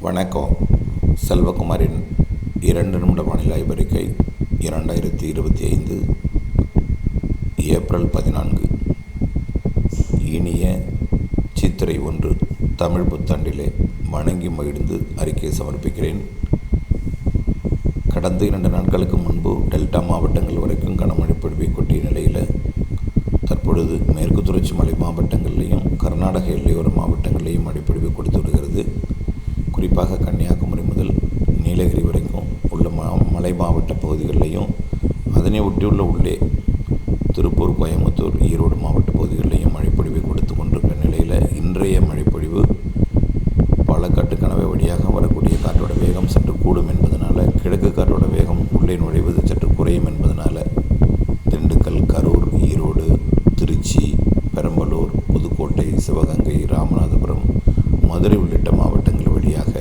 வணக்கம். செல்வகுமாரின் 2 நிமிட வானிலை ஆய்வறிக்கை 2025 ஏப்ரல் 14. இனிய சித்திரை 1 தமிழ் புத்தாண்டிலே வணங்கி மகிழ்ந்து அறிக்கையை சமர்ப்பிக்கிறேன். கடந்த 2 நாட்களுக்கு முன்பு டெல்டா மாவட்டங்கள் வரைக்கும் கனமழை பொழிவை கொட்டிய நிலையில் தற்பொழுது மேற்கு தொடர்ச்சி மலை மாவட்டங்கள்லேயும் கர்நாடக எல்லையோர மாவட்டங்கள்லேயும் மழைப்பொழிவு கொடுத்து வருகிறது. குறிப்பாக கன்னியாகுமரி முதல் நீலகிரி வரைக்கும் உள்ள மலை மாவட்ட பகுதிகளிலையும் அதனை ஒட்டியுள்ள உள்ளே திருப்பூர், கோயம்புத்தூர், ஈரோடு மாவட்ட பகுதிகளிலையும் மழைப்பொழிவை கொடுத்து கொண்டிருக்கிற நிலையில் இன்றைய மழைப்பொழிவு பாலக்காட்டு கணவை வழியாக வரக்கூடிய காற்றோட வேகம் சற்று கூடும் என்பதனால், கிழக்கு காற்றோட வேகம் உள்ளே நுழைவது சற்று குறையும் என்பதனால் திண்டுக்கல், கரூர், ஈரோடு, திருச்சி, பெரம்பலூர், புதுக்கோட்டை, சிவகங்கை, ராமநாதபுரம், மதுரை உள்ளிட்ட மாவட்டங்கள் வழியாக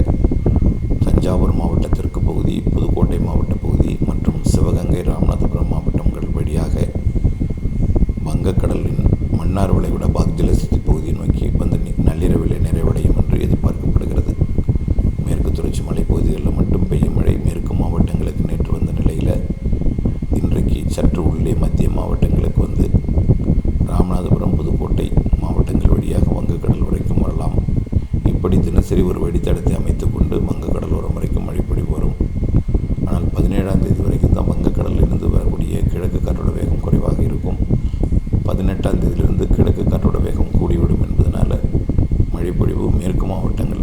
தஞ்சாவூர் மாவட்ட தெற்கு பகுதி, புதுக்கோட்டை மாவட்ட பகுதி மற்றும் சிவகங்கை, ராமநாதபுரம் மாவட்டங்கள் வழியாக வங்கக்கடலின் மன்னார் வளைகுடா பாக்ஜலசக்தி பகுதியை நோக்கி வந்து நள்ளிரவில் நிறைவடையும் என்று எதிர்பார்க்கப்படுகிறது. மேற்கு தொடர்ச்சி மலைப்பகுதிகளில் மட்டும் பெய்யும் மழை மேற்கு மாவட்டங்களுக்கு நேற்று வந்த நிலையில் இன்றைக்கு சற்று உள்ளே மத்திய மாவட்டங்களுக்கு வந்து ராமநாதபுரம், புதுக்கோட்டை மாவட்டங்கள் வழியாக வங்கக்கடல் வரைக்கும் வரலாம். இப்படி தினசரி ஒரு வழித்தடத்தை அமைத்துக் கொண்டு வங்கக்கடலோரம் வரைக்கும் மழைப்பொழிவு வரும். ஆனால் 17ஆம் தேதி வரைக்கும் தான் வங்கக்கடலில் இருந்து வரக்கூடிய கிழக்கு காற்றோட வேகம் குறைவாக இருக்கும். 18ஆம் தேதியிலிருந்து கிழக்கு காற்றோட வேகம் கூடிவிடும் என்பதனால் மழைப்பொழிவு மேற்கு மாவட்டங்கள்